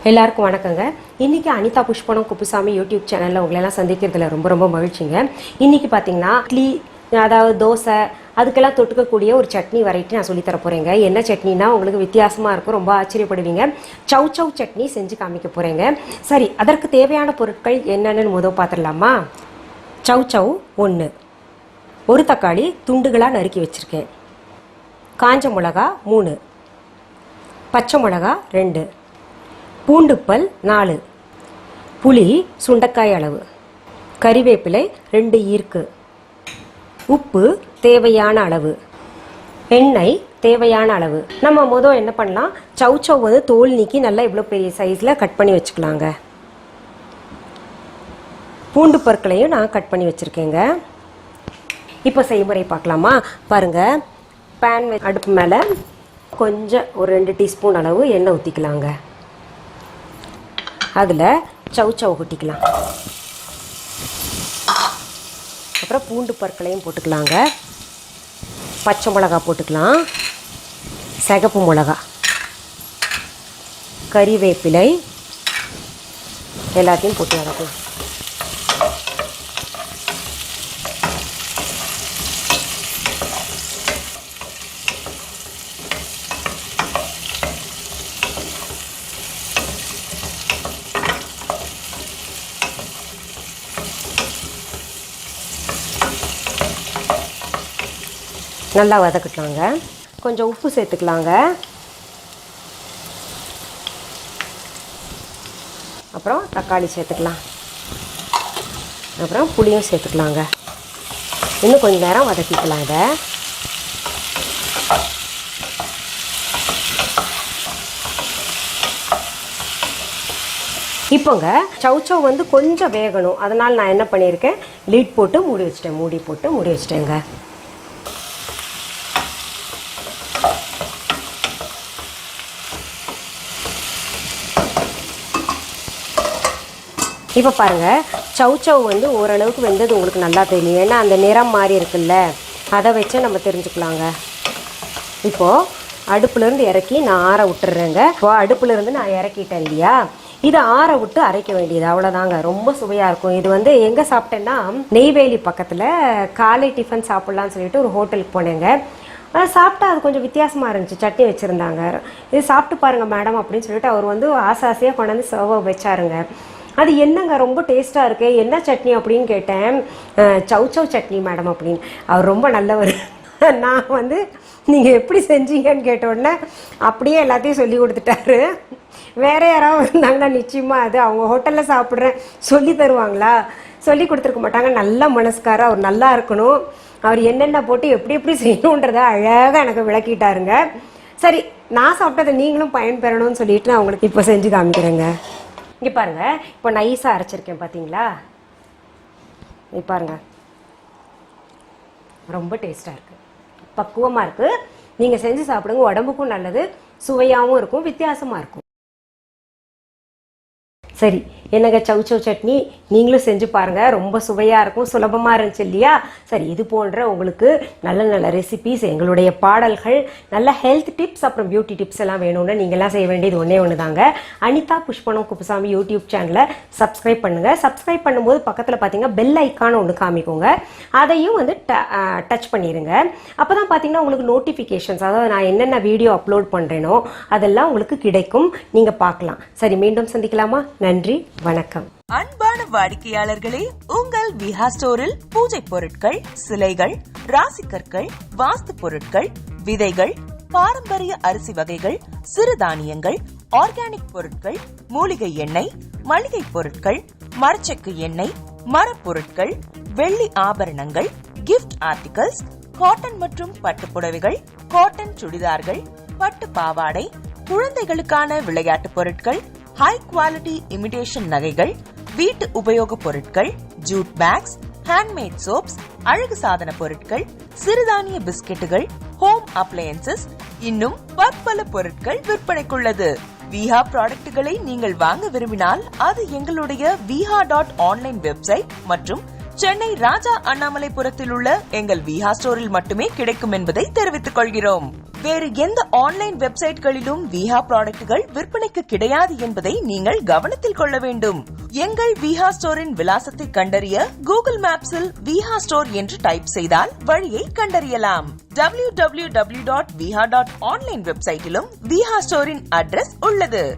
எல்லாருக்கும் வணக்கங்க. இன்னைக்கு அனிதா குப்புசாமி யூடியூப் சேனல்ல உங்களை எல்லாம் சந்திக்கிறதுல ரொம்ப ரொம்ப மகிழ்ச்சிங்க. இன்னைக்கு பாத்தீங்கன்னா இட்லி, அதாவது தோசை, அதுக்கெல்லாம் தொட்டுக்கக்கூடிய ஒரு சட்னி வெரைட்டி நான் சொல்லி தர போறேங்க. என்ன சட்னினா உங்களுக்கு வித்தியாசமா இருக்கும், ரொம்ப ஆச்சரியப்படுவீங்க. சவ் சவ் சட்னி செஞ்சு காமிக்க போறேங்க. சரி, அதற்கு தேவையான பொருட்கள் என்னென்னு முதல் பார்த்துடலாமா? சவ் சவ் 1, ஒரு தக்காளி துண்டுகளாக நறுக்கி வச்சிருக்கேன், காஞ்ச மிளகா 3, பச்சை மிளகா 2, பூண்டுப்பல் 4, புளி சுண்டைக்காய் அளவு, கறிவேப்பிலை 2 ஈர்க்கு, உப்பு தேவையான அளவு, எண்ணெய் தேவையான அளவு. நம்ம முதல் என்ன பண்ணலாம், சவ் சவ் வந்து தோல் நீக்கி நல்லா இவ்வளோ பெரிய சைஸில் கட் பண்ணி வச்சுக்கலாங்க. பூண்டு பற்களையும் நான் கட் பண்ணி வச்சுருக்கேங்க. இப்போ செய்முறை பார்க்கலாமா? பாருங்கள், பேன் அடுப்பு மேலே கொஞ்சம் ஒரு 2 டீஸ்பூன் அளவு எண்ணெய் ஊற்றிக்கலாங்க. அதில் சவ் சவ் கொட்டிக்கலாம். அப்புறம் பூண்டு பற்களையும் போட்டுக்கலாங்க. பச்சை மிளகா போட்டுக்கலாம், சிகப்பு மிளகா, கறிவேப்பிலை எல்லாத்தையும் போட்டு வளர்க்கலாம். நல்லா வதக்கிக்கலாங்க. கொஞ்சம் உப்பு சேர்த்துக்கலாங்க. அப்புறம் தக்காளி சேர்த்துக்கலாம். அப்புறம் புளியும் சேர்த்துக்கலாங்க. இன்னும் கொஞ்சம் நேரம் வதக்கிக்கலாம். இதை இப்போங்க சவ் சவ் வந்து கொஞ்சம் வேகணும், அதனால் நான் என்ன பண்ணியிருக்கேன், லிட் போட்டு மூடி வச்சிட்டேன். மூடி வச்சிட்டேங்க. இப்போ பாருங்கள், சவ் சவ் வந்து ஓரளவுக்கு வெந்தது உங்களுக்கு நல்லா தெரியும். ஏன்னா அந்த நிறம் மாறி இருக்குல்ல, அதை வச்சு நம்ம தெரிஞ்சுக்கலாங்க. இப்போது அடுப்புலேருந்து இறக்கி நான் ஆற விட்டுறேங்க. இப்போ அடுப்புலேருந்து நான் இறக்கிட்டேன் இல்லையா, இதை ஆற விட்டு அரைக்க வேண்டியது, அவ்வளோதாங்க. ரொம்ப சுவையாக இருக்கும். இது வந்து எங்கே சாப்பிட்டேன்னா, நெய்வேலி பக்கத்தில் காலை டிஃபன் சாப்பிட்லான்னு சொல்லிட்டு ஒரு ஹோட்டலுக்கு போனேங்க. சாப்பிட்டா அது கொஞ்சம் வித்தியாசமாக இருந்துச்சு. சட்னி வச்சுருந்தாங்க. இது சாப்பிட்டு பாருங்கள் மேடம் அப்படின்னு சொல்லிட்டு அவர் வந்து ஆசையாக கொண்டாந்து சர்வ் வச்சாருங்க. அது என்னங்க ரொம்ப டேஸ்ட்டாக இருக்குது, என்ன சட்னி அப்படின்னு கேட்டேன். சவ் சவ் சட்னி மேடம் அப்படின்னு. அவர் ரொம்ப நல்லவர். நான் வந்து நீங்கள் எப்படி செஞ்சீங்கன்னு கேட்டோடனே அப்படியே எல்லாத்தையும் சொல்லி கொடுத்துட்டாரு. வேறு யாராவது இருந்தாங்கன்னா நிச்சயமாக அது அவங்க ஹோட்டலில் சாப்பிட்றேன் சொல்லி தருவாங்களா? சொல்லி கொடுத்துருக்க மாட்டாங்க. நல்ல மனசுக்காரர் அவர், நல்லா இருக்கணும். அவர் என்னென்ன போட்டு எப்படி செய்யணுன்றதை அழகாக எனக்கு விளக்கிட்டாருங்க. சரி, நான் சாப்பிட்டதை நீங்களும் பயன்பெறணும்னு சொல்லிட்டு நான் உங்களுக்கு இப்போ செஞ்சு காமிக்கிறேங்க. இங்கே பாருங்கள், இப்போ நைஸாக அரைச்சிருக்கேன் பார்த்தீங்களா? இங்கே பாருங்கள், ரொம்ப டேஸ்ட்டாக இருக்குது, பக்குவமாக இருக்குது. நீங்கள் செஞ்சு சாப்பிடுங்க, உடம்புக்கும் நல்லது, சுவையாகவும் இருக்கும், வித்தியாசமாக இருக்கும். சரி, என்னங்க சவ் சவ் சட்னி நீங்களும் செஞ்சு பாருங்கள். ரொம்ப சுவையாக இருக்கும், சுலபமாக இருந்துச்சு இல்லையா? சரி, இது போன்ற உங்களுக்கு நல்ல நல்ல ரெசிபீஸ், எங்களுடைய பாடல்கள், நல்ல ஹெல்த் டிப்ஸ், அப்புறம் பியூட்டி டிப்ஸ் எல்லாம் வேணும்னு நீங்கள்லாம் செய்ய வேண்டியது ஒன்று தாங்க. அனிதா குப்புசாமி யூடியூப் சேனலை சப்ஸ்கிரைப் பண்ணுங்கள். சப்ஸ்கிரைப் பண்ணும்போது பக்கத்தில் பார்த்தீங்கன்னா பெல் ஐக்கான ஒன்று காமிக்கோங்க, அதையும் வந்து டச் பண்ணிடுங்க. அப்போ தான் பார்த்தீங்கன்னா உங்களுக்கு நோட்டிஃபிகேஷன்ஸ், அதாவது நான் என்னென்ன வீடியோ அப்லோட் பண்ணுறேனோ அதெல்லாம் உங்களுக்கு கிடைக்கும், நீங்கள் பார்க்கலாம். சரி, மீண்டும் சந்திக்கலாமா? நன்றி, வணக்கம். அன்பான வாடிக்கையாளர்களே, உங்கள் விஹா ஸ்டோரில் பூஜை பொருட்கள், சிலைகள், ராசிக்கற்கள், வாஸ்து பொருட்கள், விதைகள், பாரம்பரிய அரிசி வகைகள், சிறுதானியங்கள், ஆர்கானிக் பொருட்கள், மூலிகை எண்ணெய், மளிகை பொருட்கள், மரச்செக்கு எண்ணெய், மரப்பொருட்கள், வெள்ளி ஆபரணங்கள், கிஃப்ட் ஆர்டிகல்ஸ், காட்டன் மற்றும் பட்டு புடவைகள், காட்டன் சுடிதார்கள், பட்டு பாவாடை, குழந்தைகளுக்கான விளையாட்டு பொருட்கள், ஹை குவாலிட்டி இமிடேஷன் நகைகள், வீட்டு உபயோக பொருட்கள், ஜூட் பேக்ஸ், ஹேண்ட்மேட் சோப்ஸ், அழகு சாதன பொருட்கள், சிறுதானிய பிஸ்கெட்டுகள், ஹோம் அப்ளையன்சஸ், இன்னும் பற்பல பொருட்கள் விற்பனைக்குள்ளது. விஹா ப்ராடக்ட்களை நீங்கள் வாங்க விரும்பினால் அது எங்களுடைய viha.online வெப்சைட் மற்றும் சென்னை ராஜா அண்ணாமலைபுரத்தில் உள்ள எங்கள் விஹா ஸ்டோரில் மட்டுமே கிடைக்கும் என்பதை தெரிவித்துக் கொள்கிறோம். வேறு எந்த ஆன்லைன் வெப்சைட்களிலும் விஹா ப்ராடக்ட்கள் விற்பனைக்கு கிடையாது என்பதை நீங்கள் கவனத்தில் கொள்ள வேண்டும். எங்கள் விஹா ஸ்டோரின் விலாசத்தை கண்டறிய கூகுள் மேப்ஸில் விஹா ஸ்டோர் என்று டைப் செய்தால் வழியை கண்டறியலாம். www.viha.online வெப்சைட்டிலும் விஹா ஸ்டோரின் அட்ரஸ் உள்ளது.